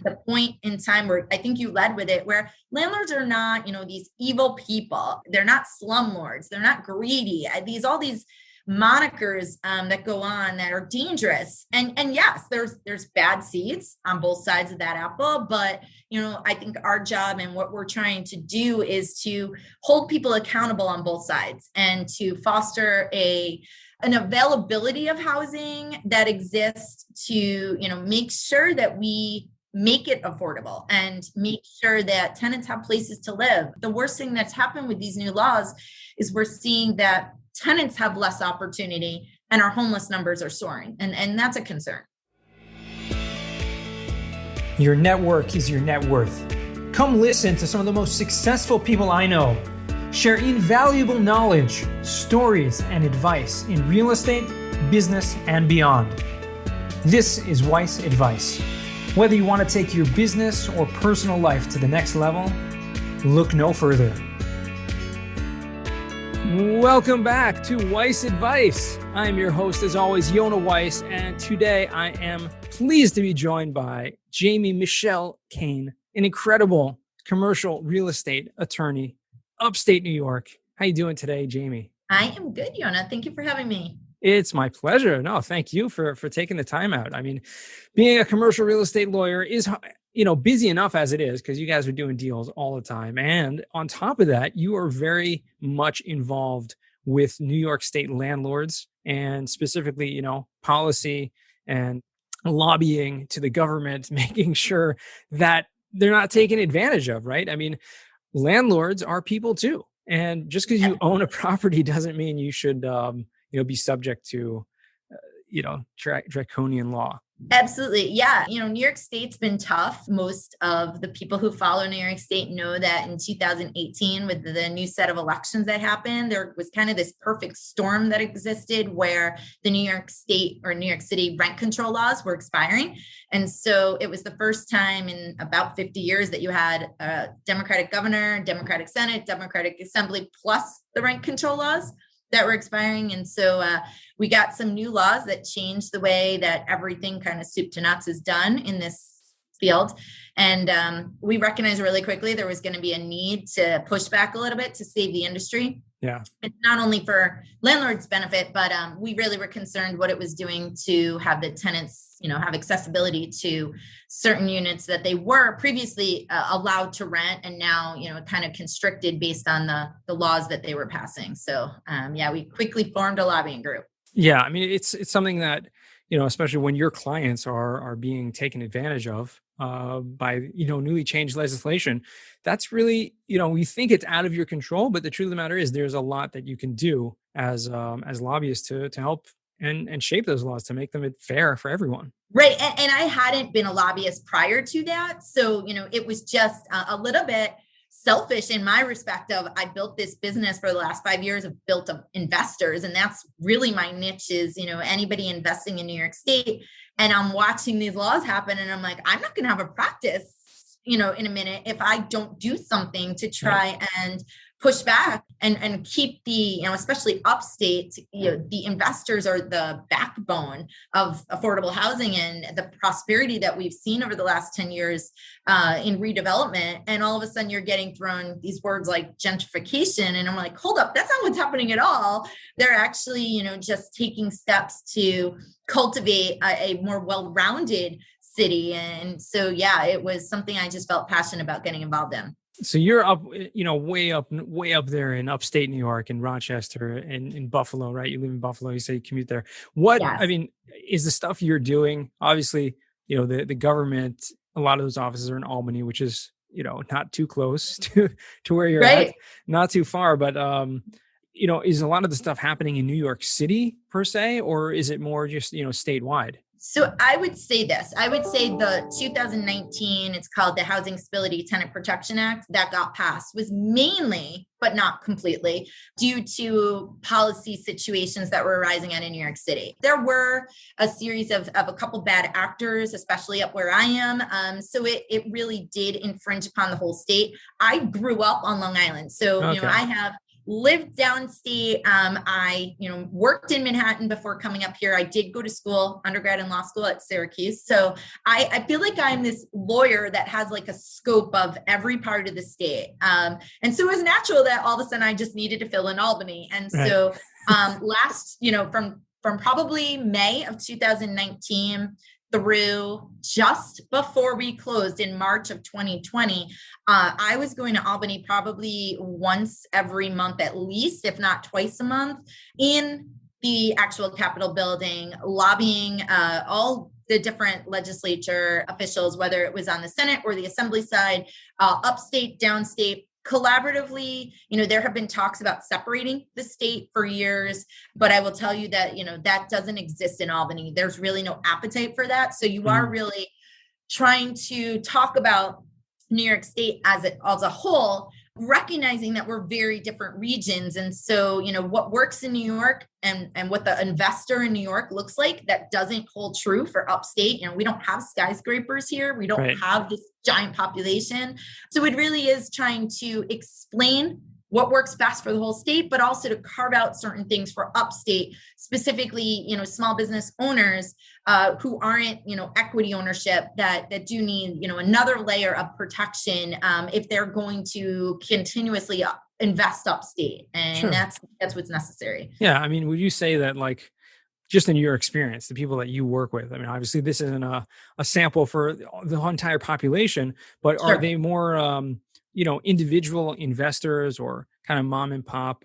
the point in time where I think you led with it, where landlords are not, these evil people. They're not slumlords. They're not greedy. All these monikers that go on that are dangerous. And yes, there's bad seeds on both sides of that apple. But, I think our job and what we're trying to do is to hold people accountable on both sides and to foster an availability of housing that exists to, make sure that we make it affordable and make sure that tenants have places to live. The worst thing that's happened with these new laws is we're seeing that tenants have less opportunity and our homeless numbers are soaring. And that's a concern. Your network is your net worth. Come listen to some of the most successful people I know share invaluable knowledge, stories, and advice in real estate, business, and beyond. This is Weiss Advice. Whether you want to take your business or personal life to the next level, look no further. Welcome back to Weiss Advice. I'm your host, as always, Yona Weiss, and today I am pleased to be joined by Jaime Michelle Cain, an incredible commercial real estate attorney, upstate New York. How you doing today, Jaime? I am good, Yona. Thank you for having me. It's my pleasure. No, thank you for taking the time out. I mean, being a commercial real estate lawyer is, busy enough as it is because you guys are doing deals all the time. And on top of that, you are very much involved with New York State landlords and specifically, policy and lobbying to the government, making sure that they're not taken advantage of, right? I mean, landlords are people too. And just because you own a property doesn't mean you should, be subject to, draconian law. Absolutely. Yeah. New York State's been tough. Most of the people who follow New York State know that in 2018, with the new set of elections that happened, there was kind of this perfect storm that existed where the New York State or New York City rent control laws were expiring. And so it was the first time in about 50 years that you had a Democratic governor, Democratic Senate, Democratic Assembly, plus the rent control laws that were expiring. And so we got some new laws that changed the way that everything kind of soup to nuts is done in this field. And we recognized really quickly there was going to be a need to push back a little bit to save the industry. Yeah. And not only for landlords' benefit, but we really were concerned what it was doing to have the tenants, have accessibility to certain units that they were previously allowed to rent and now, kind of constricted based on the laws that they were passing. So, we quickly formed a lobbying group. Yeah. I mean, it's something that, especially when your clients are being taken advantage of by, newly changed legislation, that's really, we think it's out of your control, but the truth of the matter is there's a lot that you can do as lobbyists to help and shape those laws to make them fair for everyone. Right. And I hadn't been a lobbyist prior to that. So, it was just a little bit selfish in my respect of I built this business for the last 5 years of built up investors. And that's really my niche is, anybody investing in New York State. And I'm watching these laws happen and I'm like, I'm not going to have a practice, in a minute if I don't do something to try and push back and keep the, especially upstate, the investors are the backbone of affordable housing and the prosperity that we've seen over the last 10 years in redevelopment. And all of a sudden you're getting thrown these words like gentrification. And I'm like, hold up, that's not what's happening at all. They're actually, just taking steps to cultivate a more well-rounded city. And so, it was something I just felt passionate about getting involved in. So you're up, way up there in upstate New York in Rochester and in Buffalo, right? You live in Buffalo. You say you commute there. What, yes. I mean, is the stuff you're doing, obviously, the government, a lot of those offices are in Albany, which is, not too close to where you're right. at, not too far, but, is a lot of the stuff happening in New York City per se, or is it more just, statewide? So I would say this. I would say the 2019, it's called the Housing Stability Tenant Protection Act that got passed was mainly, but not completely, due to policy situations that were arising out in New York City. There were a series of a couple bad actors, especially up where I am. So it really did infringe upon the whole state. I grew up on Long Island. So, okay. I have lived downstate. I, worked in Manhattan before coming up here. I did go to school, undergrad and law school at Syracuse. So I feel like I'm this lawyer that has like a scope of every part of the state. And so it was natural that all of a sudden I just needed to fill in Albany. And so from probably May of 2019 through just before we closed in March of 2020, I was going to Albany probably once every month at least, if not twice a month, in the actual Capitol building, lobbying all the different legislature officials, whether it was on the Senate or the Assembly side, upstate, downstate. Collaboratively, there have been talks about separating the state for years, but I will tell you that, that doesn't exist in Albany. There's really no appetite for that. So you are really trying to talk about New York State as a whole, recognizing that we're very different regions. And so, what works in New York and what the investor in New York looks like, that doesn't hold true for upstate. We don't have skyscrapers here. We don't have this giant population. So it really is trying to explain what works best for the whole state, but also to carve out certain things for upstate, specifically, small business owners who aren't, equity ownership that do need, another layer of protection if they're going to continuously invest upstate. And that's what's necessary. Yeah. I mean, would you say that just in your experience, the people that you work with, I mean, obviously this isn't a sample for the entire population, but are they more, individual investors or kind of mom and pop,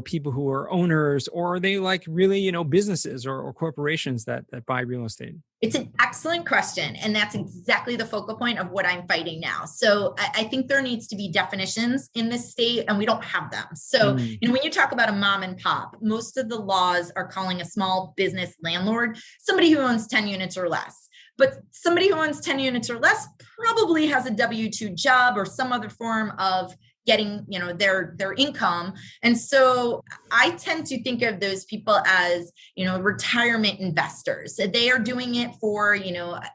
people who are owners, or are they really, businesses or corporations that buy real estate? It's an excellent question. And that's exactly the focal point of what I'm fighting now. So I think there needs to be definitions in this state, and we don't have them. So, when you talk about a mom and pop, most of the laws are calling a small business landlord somebody who owns 10 units or less. But somebody who owns 10 units or less probably has a W-2 job or some other form of getting, their income. And so I tend to think of those people as, retirement investors. They are doing it for,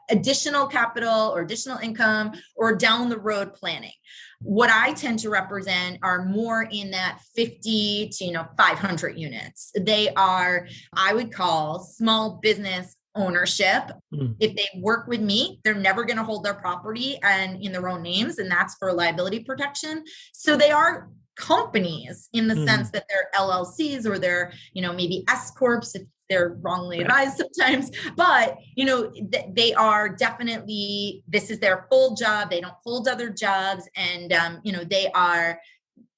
additional capital or additional income or down the road planning. What I tend to represent are more in that 50 to, 500 units. They are, I would call, small business ownership. If they work with me, they're never going to hold their property and in their own names, and that's for liability protection. So they are companies in the sense that they're LLCs or they're, maybe S corps if they're wrongly advised sometimes, but they are definitely, this is their full job. They don't hold other jobs, and they are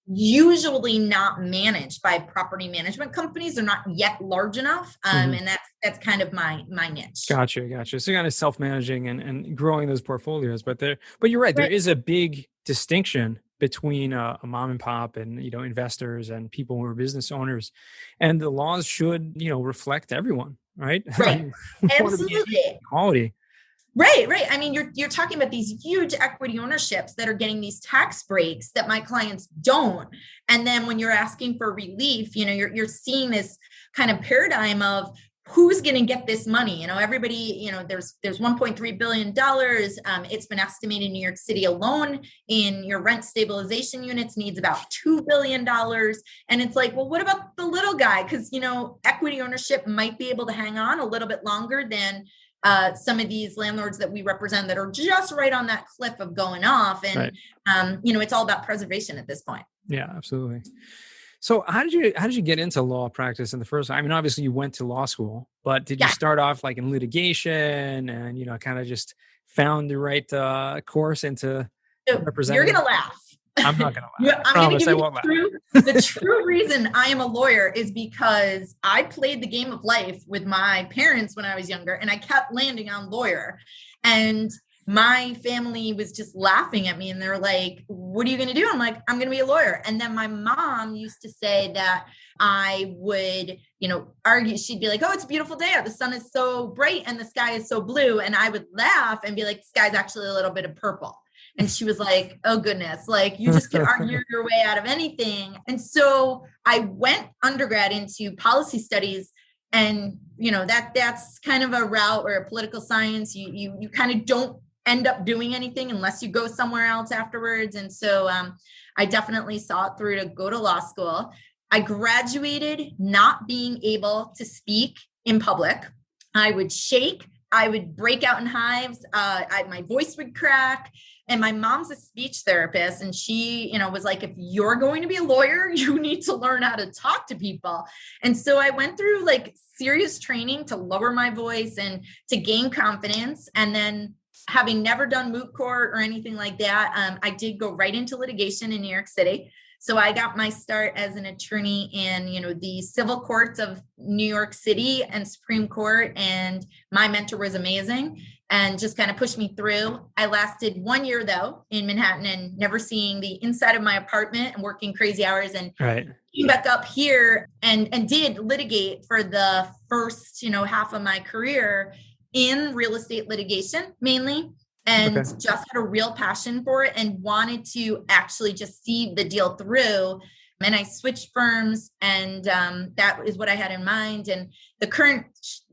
usually not managed by property management companies. They're not yet large enough. And that's kind of my niche. Gotcha. So kind of self-managing and growing those portfolios, but you're right. There is a big distinction between a mom and pop and, investors and people who are business owners, and the laws should, reflect everyone, right? Right. Absolutely. Quality. Right. I mean, you're talking about these huge equity ownerships that are getting these tax breaks that my clients don't. And then when you're asking for relief, you're seeing this kind of paradigm of who's going to get this money. Everybody, there's $1.3 billion. It's been estimated in New York City alone in your rent stabilization units needs about $2 billion. And it's like, well, what about the little guy? Because, equity ownership might be able to hang on a little bit longer than some of these landlords that we represent that are just right on that cliff of going off. And, it's all about preservation at this point. Yeah, absolutely. So how did you get into law practice in the first time? I mean, obviously you went to law school, but did you start off in litigation and, kind of just found the right course into representing? You're going to laugh. I'm not going to laugh. I'm going to give you the true reason I am a lawyer is because I played the game of life with my parents when I was younger, and I kept landing on lawyer. And my family was just laughing at me, and they're like, what are you going to do? I'm like, I'm going to be a lawyer. And then my mom used to say that I would, argue. She'd be like, oh, it's a beautiful day out. The sun is so bright and the sky is so blue. And I would laugh and be like, the sky's actually a little bit of purple. And she was like, oh goodness, you just can argue your way out of anything. And so I went undergrad into policy studies, and, that's kind of a route or a political science. You kind of don't end up doing anything unless you go somewhere else afterwards. And so I definitely saw it through to go to law school. I graduated not being able to speak in public. I would shake, I would break out in hives, my voice would crack. And my mom's a speech therapist, and she, was like, if you're going to be a lawyer, you need to learn how to talk to people. And so I went through like serious training to lower my voice and to gain confidence. And then, having never done moot court or anything like that, I did go right into litigation in New York City. So I got my start as an attorney in, the civil courts of New York City and Supreme Court. And my mentor was amazing and just kind of pushed me through. I lasted 1 year though in Manhattan and never seeing the inside of my apartment and working crazy hours, and came back up here and did litigate for the first, half of my career in real estate litigation mainly. And just had a real passion for it and wanted to actually just see the deal through. And I switched firms, and that is what I had in mind. And the current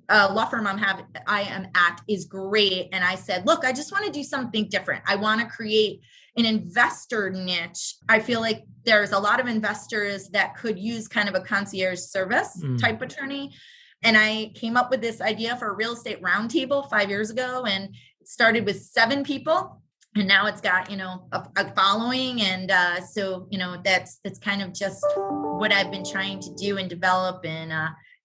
law firm I am at is great. And I said, look, I just want to do something different. I want to create an investor niche. I feel like there's a lot of investors that could use kind of a concierge service type attorney. And I came up with this idea for a real estate roundtable 5 years ago, and it started with 7 people, and now it's got, a following. And so, that's kind of just what I've been trying to do and develop and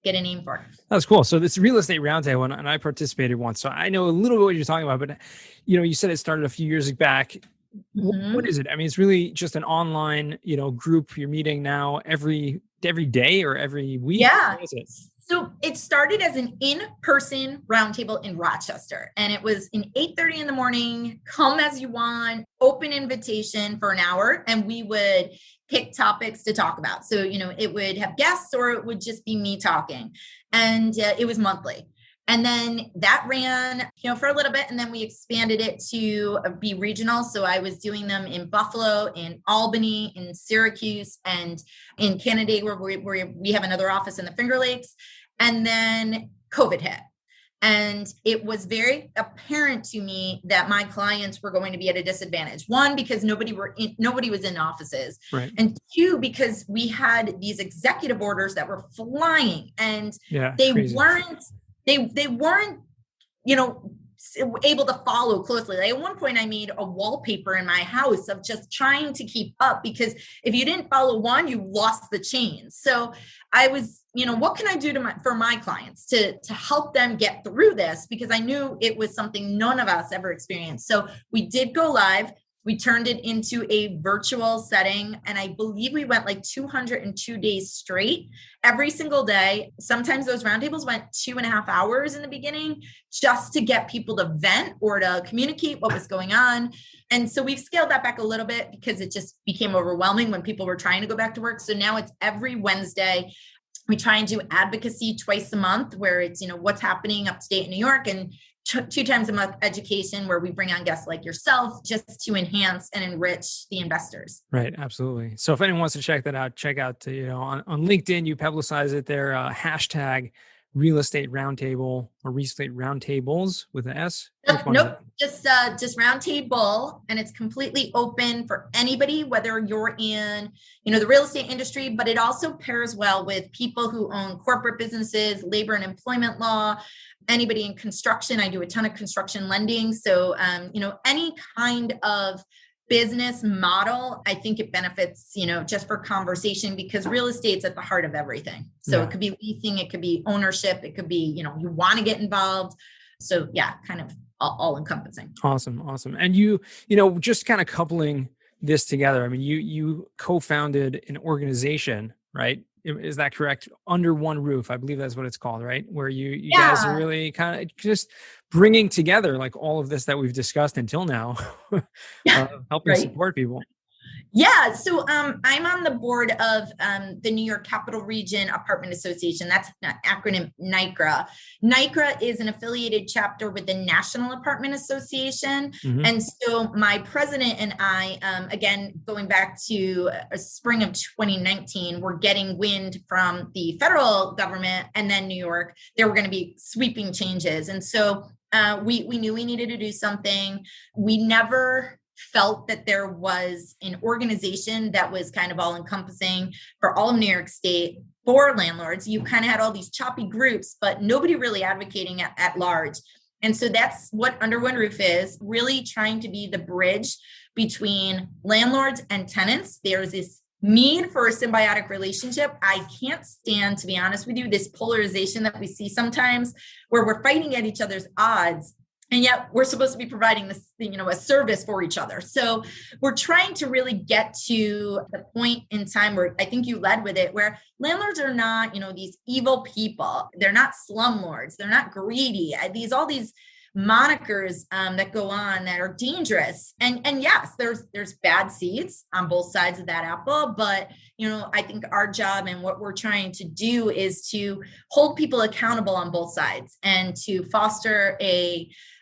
get a name for. That's cool. So this real estate roundtable, and I participated once, so I know a little bit what you're talking about, but you said it started a few years back. What is it? I mean, it's really just an online, group you're meeting now every day or every week. Yeah. What is it? So it started as an in-person roundtable in Rochester, and it was in 8:30 in the morning, come as you want, open invitation for an hour. And we would pick topics to talk about. So, it would have guests or it would just be me talking, and it was monthly. And then that ran, for a little bit, and then we expanded it to be regional. So I was doing them in Buffalo, in Albany, in Syracuse, and in Canada, where we have another office in the Finger Lakes. And then COVID hit. And it was very apparent to me that my clients were going to be at a disadvantage. One, because nobody was in offices. Right. And 2, because we had these executive orders that were flying, and they weren't, able to follow closely. Like at one point I made a wallpaper in my house of just trying to keep up, because if you didn't follow one, you lost the chain. So I was, what can I do for my clients to help them get through this? Because I knew it was something none of us ever experienced. So we did go live. We turned it into a virtual setting, and I believe we went like 202 days straight, every single day. Sometimes those roundtables went 2.5 hours in the beginning, just to get people to vent or to communicate what was going on. And so we've scaled that back a little bit because it just became overwhelming when people were trying to go back to work. So now it's every Wednesday. We try and do advocacy twice a month, where it's, what's happening upstate in New York, and 2 times a month education, where we bring on guests like yourself just to enhance and enrich the investors. Right. Absolutely. So if anyone wants to check that out, check out, on LinkedIn, you publicize it there, hashtag real estate roundtable or real estate roundtables with an S. Nope. Just roundtable. And it's completely open for anybody, whether you're in, the real estate industry, but it also pairs well with people who own corporate businesses, labor and employment law, anybody in construction. I do a ton of construction lending. So, any kind of business model, I think it benefits, just for conversation, because real estate's at the heart of everything. So It could be leasing, it could be ownership, it could be, you want to get involved. So kind of all encompassing. Awesome. And you just kind of coupling this together. I mean, you co-founded an organization, right? Is that correct? Under one roof, I believe that's what it's called, right? Where you guys are really kind of just bringing together like all of this that we've discussed until now, helping support people. Yeah, so I'm on the board of the New York Capital Region Apartment Association. That's an acronym NYCRA. NYCRA is an affiliated chapter with the National Apartment Association. Hmm. And so my president and I, again, going back to spring of 2019, we're getting wind from the federal government and then New York. There were going to be sweeping changes. And so we knew we needed to do something. We never felt that there was an organization that was kind of all encompassing for all of New York State for landlords. You kind of had all these choppy groups, but nobody really advocating at large. And so that's what Under One Roof is, really trying to be the bridge between landlords and tenants. There's this need for a symbiotic relationship. I can't stand, to be honest with you, this polarization that we see sometimes where we're fighting at each other's odds. And yet we're supposed to be providing this, a service for each other. So we're trying to really get to the point in time where I think you led with it, where landlords are not, these evil people. They're not slumlords. They're not greedy. All these monikers that go on that are dangerous. And yes, there's bad seeds on both sides of that apple. But, I think our job and what we're trying to do is to hold people accountable on both sides and to foster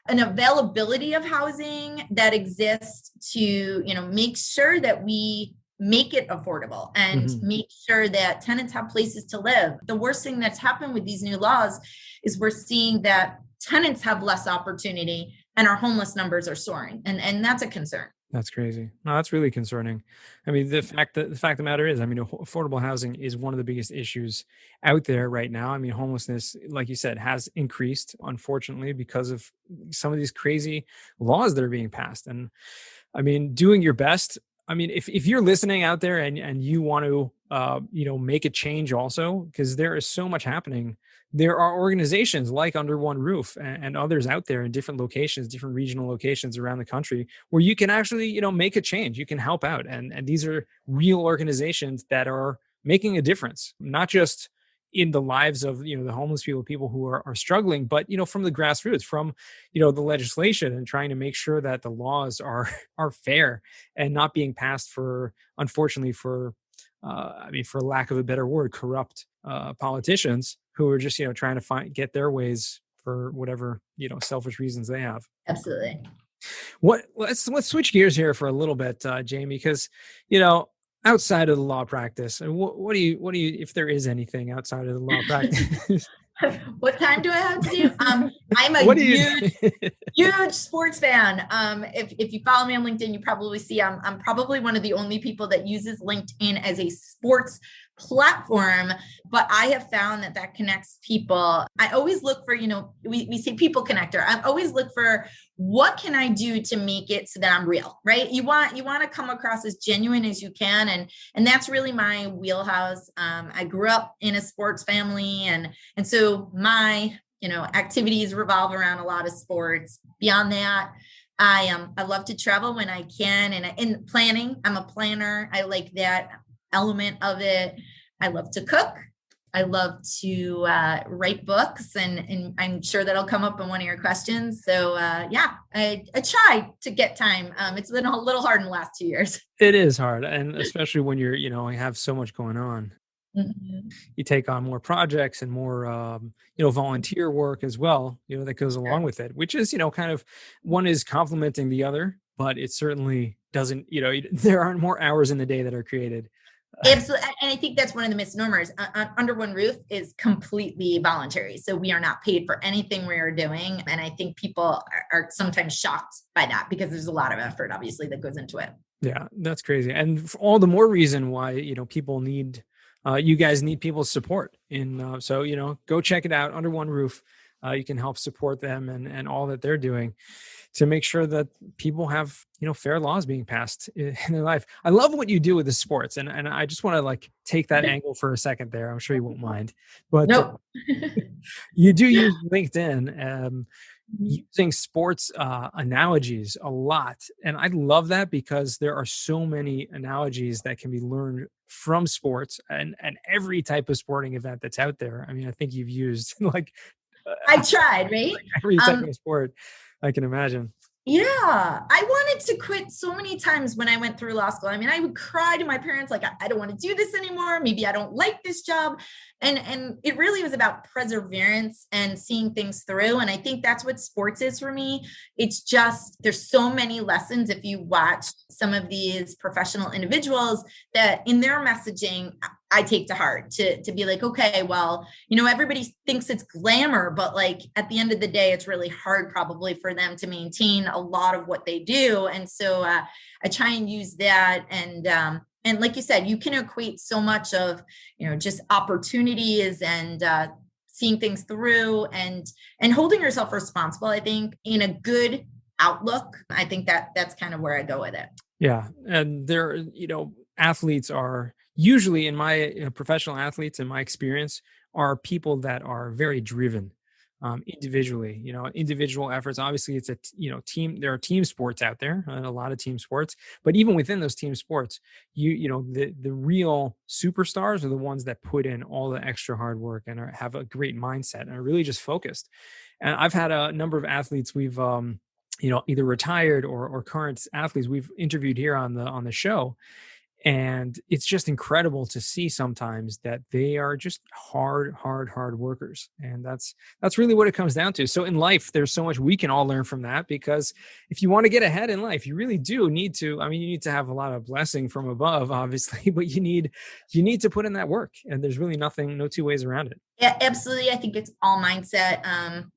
an availability of housing that exists to, make sure that we make it affordable and make sure that tenants have places to live. The worst thing that's happened with these new laws is we're seeing that tenants have less opportunity and our homeless numbers are soaring. And that's a concern. That's crazy. No, that's really concerning. I mean, the fact of the matter is, affordable housing is one of the biggest issues out there right now. I mean, homelessness, like you said, has increased, unfortunately, because of some of these crazy laws that are being passed. And I mean, doing your best. I mean, if you're listening out there and you want to, make a change also, because there is so much happening. There are organizations like Under One Roof and others out there in different locations, different regional locations around the country where you can actually, make a change. You can help out. And these are real organizations that are making a difference, not just in the lives of, the homeless people who are struggling, but, from the grassroots, from, the legislation and trying to make sure that the laws are fair and not being passed unfortunately, for lack of a better word, corrupt politicians who are just, trying to get their ways for whatever, selfish reasons they have. Absolutely. Let's switch gears here for a little bit, Jaime, because, outside of the law practice, what do you, if there is anything outside of the law practice? What time do I have to do? I'm a huge sports fan. If you follow me on LinkedIn, you probably see I'm probably one of the only people that uses LinkedIn as a sports platform, but I have found that connects people. I always look for, we say people connector. I always look for what can I do to make it so that I'm real, right? You want to come across as genuine as you can. And that's really my wheelhouse. I grew up in a sports family and so my, activities revolve around a lot of sports. Beyond that, I love to travel when I can. And in planning, I'm a planner. I like that element of it. I love to cook. I love to write books, and I'm sure that'll come up in one of your questions. So I try to get time. It's been a little hard in the last 2 years. It is hard, and especially when you're, have so much going on. Mm-hmm. You take on more projects and more, volunteer work as well, that goes along with it, which is, kind of one is complementing the other, but it certainly doesn't, there aren't more hours in the day that are created. Absolutely. And I think that's one of the misnomers. Under One Roof is completely voluntary. So we are not paid for anything we are doing. And I think people are sometimes shocked by that because there's a lot of effort, obviously, that goes into it. Yeah, that's crazy. And for all the more reason why, people need, you guys need people's support. So, go check it out, Under One Roof. You can help support them and all that they're doing to make sure that people have, fair laws being passed in their life. I love what you do with the sports. And I just want to take that angle for a second there. I'm sure you won't mind, but nope. You do use LinkedIn, using sports analogies a lot. And I love that because there are so many analogies that can be learned from sports and every type of sporting event that's out there. I mean, I think you've used I tried, right? Every type of sport I can imagine. Yeah, I wanted to quit so many times when I went through law school. I mean, I would cry to my parents like, I don't want to do this anymore. Maybe I don't like this job. And it really was about perseverance and seeing things through. And I think that's what sports is for me. It's just there's so many lessons if you watch some of these professional individuals that in their messaging I take to heart to be like, okay, well, everybody thinks it's glamour, but like at the end of the day, it's really hard probably for them to maintain a lot of what they do. And so I try and use that. And like you said, you can equate so much of, just opportunities and seeing things through and holding yourself responsible, I think, in a good outlook. I think that's kind of where I go with it. Yeah. And there, athletes are usually in my professional athletes, in my experience, are people that are very driven individually, individual efforts. Obviously it's a, team, there are team sports out there, a lot of team sports, but even within those team sports, the real superstars are the ones that put in all the extra hard work and have a great mindset and are really just focused. And I've had a number of athletes we've, either retired or current athletes we've interviewed here on the show. And it's just incredible to see sometimes that they are just hard workers. And that's really what it comes down to. So in life, there's so much we can all learn from that, because if you want to get ahead in life, you really do need to, you need to have a lot of blessing from above, obviously, but you need to put in that work. And there's really no two ways around it. Yeah, absolutely. I think it's all mindset.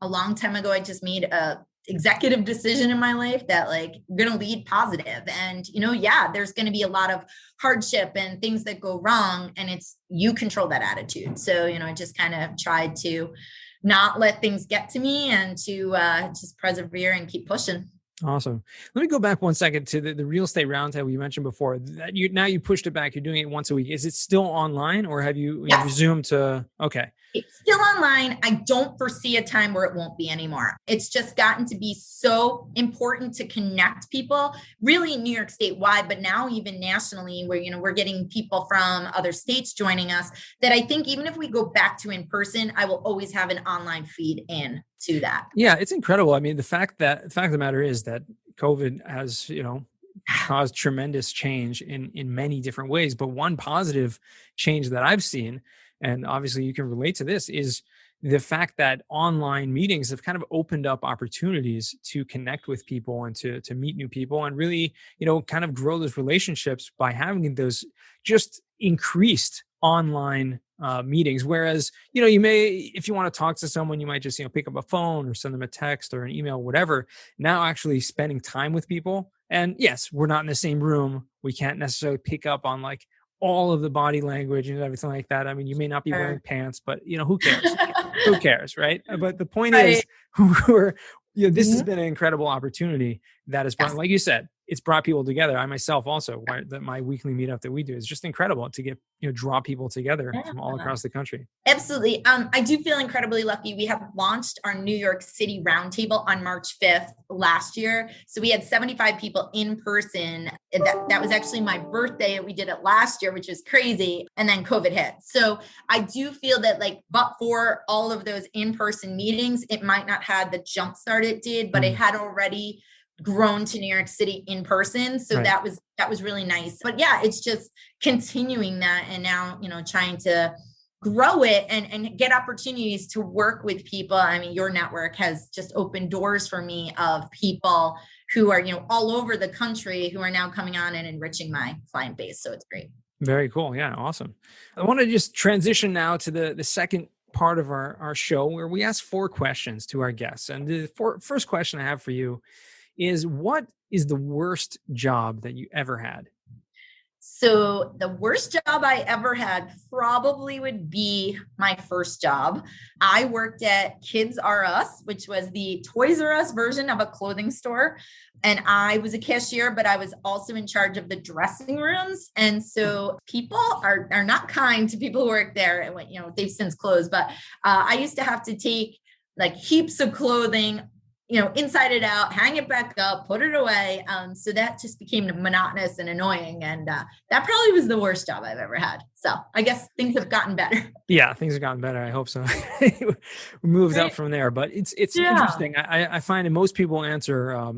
A long time ago, I just made a executive decision in my life that like I'm going to lead positive. And, there's going to be a lot of hardship and things that go wrong, and it's you control that attitude. So, I just kind of tried to not let things get to me and to just persevere and keep pushing. Awesome. Let me go back one second to the real estate roundtable you mentioned before. That you pushed it back. You're doing it once a week. Is it still online, or have you Yes. resumed to? Okay. It's still online. I don't foresee a time where it won't be anymore. It's just gotten to be so important to connect people, really in New York State wide, but now even nationally, where, we're getting people from other states joining us, that I think even if we go back to in person, I will always have an online feed in to that. Yeah, it's incredible. I mean, the fact of the matter is that COVID has, caused tremendous change in many different ways. But one positive change that I've seen, and obviously you can relate to this, is the fact that online meetings have kind of opened up opportunities to connect with people and to meet new people and really, kind of grow those relationships by having those just increased online meetings. Whereas, you may, if you want to talk to someone, you might just, pick up a phone or send them a text or an email, whatever. Now actually spending time with people. And yes, we're not in the same room. We can't necessarily pick up on like all of the body language and everything like that. I mean, you may not be wearing pants, but who cares? Who cares, right? But the point is, this has been an incredible opportunity that has brought, like you said, it's brought people together. I myself also, my weekly meetup that we do is just incredible to get, draw people together from all across the country. Absolutely. I do feel incredibly lucky. We have launched our New York City Roundtable on March 5th last year. So we had 75 people in person. That was actually my birthday. We did it last year, which was crazy. And then COVID hit. So I do feel that but for all of those in-person meetings, it might not have the jump start it did, but it had already grown to New York City in person. So that was really nice. But yeah, it's just continuing that and now, trying to grow it and get opportunities to work with people. I mean, your network has just opened doors for me of people who are, all over the country who are now coming on and enriching my client base. So it's great. Very cool. Yeah. Awesome. I want to just transition now to the second part of our show where we ask 4 questions to our guests. And the first question I have for you is, what is the worst job that you ever had? So the worst job I ever had probably would be my first job. I worked at Kids R Us, which was the Toys R Us version of a clothing store. And I was a cashier, but I was also in charge of the dressing rooms. And so people are not kind to people who work there. They've since closed, but I used to have to take like heaps of clothing inside it out, hang it back up, put it away. So that just became monotonous and annoying. And that probably was the worst job I've ever had. So I guess things have gotten better. Yeah, things have gotten better. I hope so. We moved up from there, but it's interesting. I find that most people answer,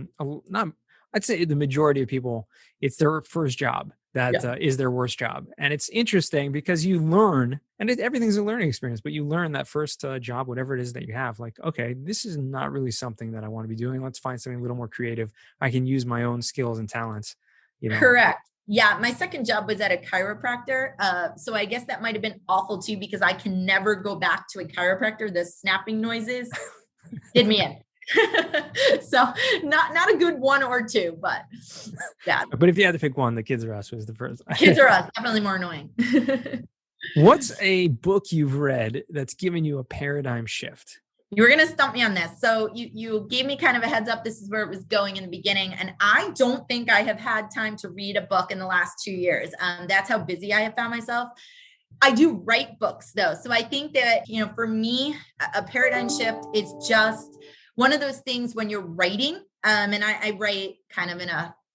not, I'd say the majority of people, it's their first job that is their worst job. And it's interesting because you learn, and everything's a learning experience, but you learn that first job, whatever it is that you have, like, okay, this is not really something that I want to be doing. Let's find something a little more creative. I can use my own skills and talents. Correct. Yeah. My second job was at a chiropractor. So I guess that might've been awful too, because I can never go back to a chiropractor. The snapping noises did me in. So not a good one or two, but yeah. But if you had to pick one, The Kids Are Us was the first. Kids Are Us, definitely more annoying. What's a book you've read that's given you a paradigm shift? You were going to stump me on this. So you gave me kind of a heads up. This is where it was going in the beginning. And I don't think I have had time to read a book in the last 2 years. That's how busy I have found myself. I do write books though. So I think that, for me, a paradigm shift is just one of those things when you're writing, and I write kind of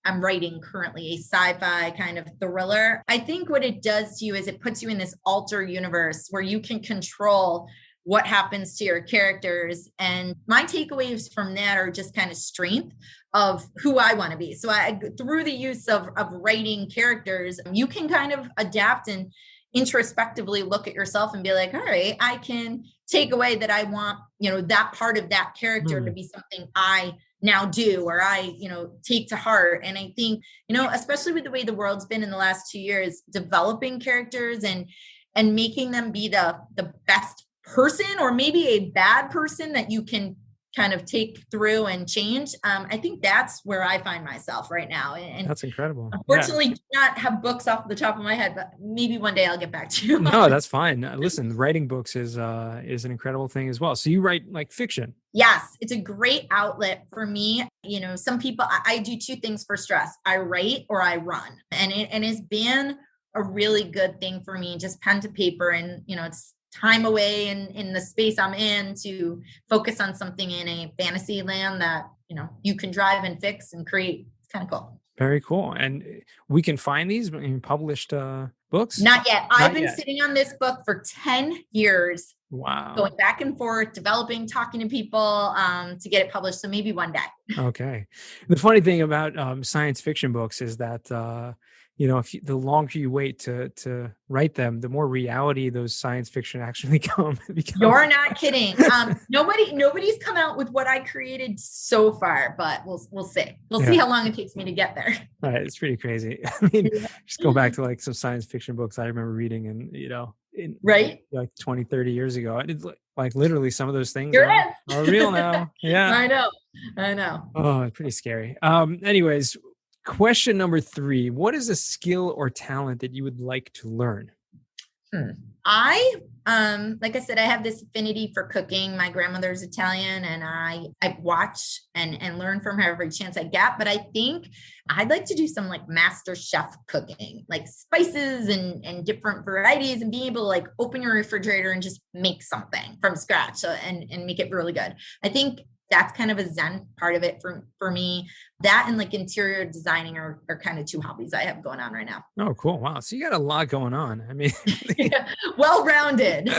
I'm writing currently a sci-fi kind of thriller. I think what it does to you is it puts you in this alter universe where you can control what happens to your characters. And my takeaways from that are just kind of strength of who I want to be. So through the use of writing characters, you can kind of adapt and introspectively look at yourself and be like, all right, I can take away that I want, that part of that character to be something I now do, or I, take to heart. And I think, especially with the way the world's been in the last 2 years, developing characters and making them be the best person, or maybe a bad person that you can kind of take through and change. I think that's where I find myself right now. And that's incredible. Unfortunately, do not have books off the top of my head, but maybe one day I'll get back to you. No, that's fine. Listen, writing books is an incredible thing as well. So you write like fiction. Yes, it's a great outlet for me. Some people, I do two things for stress. I write or I run. And it's been a really good thing for me, just pen to paper. And, it's time away in the space I'm in to focus on something in a fantasy land that, you can drive and fix and create. It's kind of cool. Very cool. And we can find these in published books? Not yet. I've been sitting on this book for 10 years. Wow. Going back and forth, developing, talking to people to get it published. So maybe one day. Okay. The funny thing about science fiction books is that, the longer you wait to write them, the more reality those science fiction actually become. You're not kidding. Nobody's come out with what I created so far, but we'll see. We'll see how long it takes me to get there. Right. It's pretty crazy. I mean, just go back to like some science fiction books I remember reading and, right. Like 20, 30 years ago. I did like literally some of those things are real now. Yeah. I know. Oh, it's pretty scary. Anyways, question number 3, what is a skill or talent that you would like to learn? I, like I said, I have this affinity for cooking. My grandmother's Italian and I watch and learn from her every chance I get, but I think I'd like to do some like master chef cooking, like spices and different varieties and being able to like open your refrigerator and just make something from scratch and make it really good. I think that's kind of a Zen part of it for me. That and like interior designing are kind of 2 hobbies I have going on right now. Oh, cool. Wow. So you got a lot going on. I mean, yeah, well-rounded.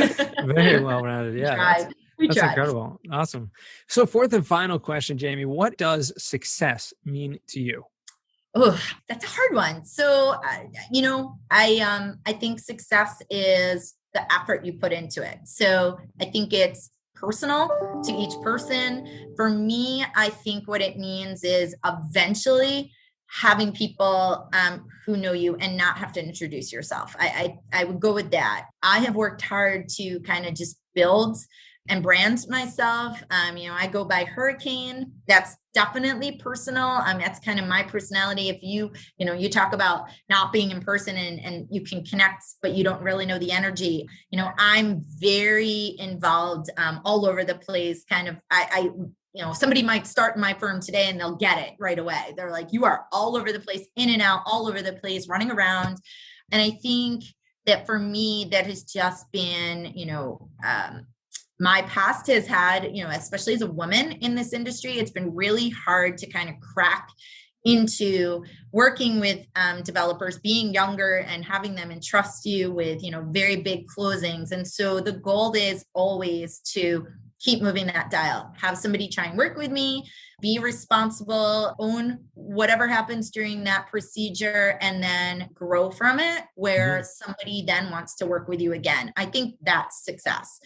Very well-rounded. Yeah. That's tried. Incredible. Awesome. So 4th and final question, Jaime, what does success mean to you? Oh, that's a hard one. So, I think success is the effort you put into it. So I think it's personal to each person. For me, I think what it means is eventually having people who know you and not have to introduce yourself. I would go with that. I have worked hard to kind of just build and brand myself. I go by Hurricane. That's definitely personal. That's kind of my personality. If you talk about not being in person and you can connect, but you don't really know the energy. I'm very involved all over the place. Kind of, somebody might start in my firm today and they'll get it right away. They're like, you are all over the place, in and out, all over the place, running around. And I think that for me, that has just been, my past has had, especially as a woman in this industry, it's been really hard to kind of crack into working with developers, being younger and having them entrust you with, very big closings. And so the goal is always to keep moving that dial, have somebody try and work with me, be responsible, own whatever happens during that procedure, and then grow from it where somebody then wants to work with you again. I think that's success.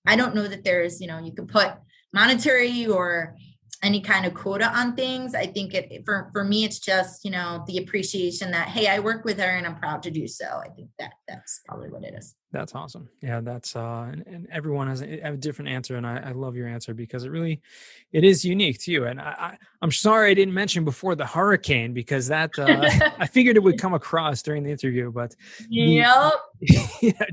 I don't know that there's, you could put monetary or any kind of quota on things. I think for me, it's just, the appreciation that, hey, I work with her and I'm proud to do so. I think that's probably what it is. That's awesome. Yeah, that's, and everyone has a different answer. And I love your answer because it is unique to you. And I'm sorry I didn't mention before the hurricane because that, I figured it would come across during the interview, but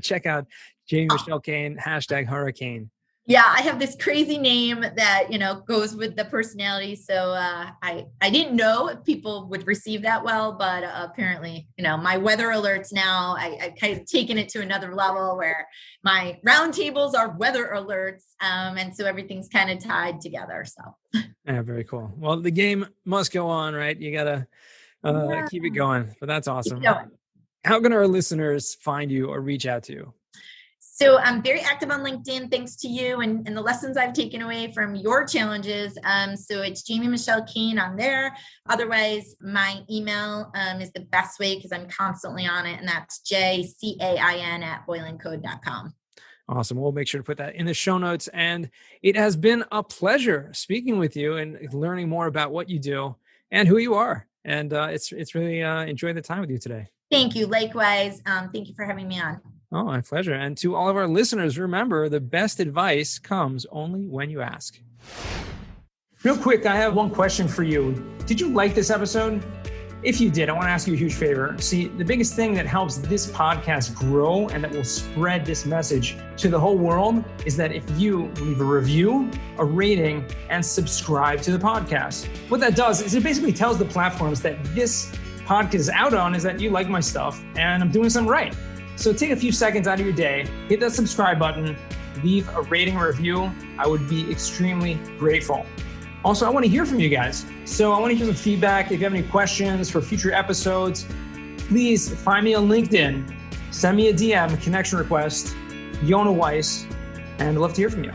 check out Jaime Michelle Cain, #hurricane. Yeah, I have this crazy name that, goes with the personality. So I didn't know if people would receive that well, but apparently, my weather alerts now, I kind of taken it to another level where my roundtables are weather alerts. And so everything's kind of tied together. So yeah, very cool. Well, the game must go on, right? You got to keep it going, but that's awesome. How can our listeners find you or reach out to you? So I'm very active on LinkedIn, thanks to you and the lessons I've taken away from your challenges. So it's Jaime Michelle Cain on there. Otherwise, my email is the best way because I'm constantly on it. And that's jcain@boilingcode.com. Awesome. We'll make sure to put that in the show notes. And it has been a pleasure speaking with you and learning more about what you do and who you are. And it's really enjoyed the time with you today. Thank you. Likewise. Thank you for having me on. Oh, my pleasure. And to all of our listeners, remember, the best advice comes only when you ask. Real quick, I have one question for you. Did you like this episode? If you did, I want to ask you a huge favor. See, the biggest thing that helps this podcast grow and that will spread this message to the whole world is that if you leave a review, a rating, and subscribe to the podcast. What that does is it basically tells the platforms that this podcast is out on is that you like my stuff and I'm doing something right. So take a few seconds out of your day, hit that subscribe button, leave a rating or review. I would be extremely grateful. Also, I want to hear from you guys. So I want to hear some feedback. If you have any questions for future episodes, please find me on LinkedIn, send me a DM, a connection request, Yona Weiss, and I'd love to hear from you.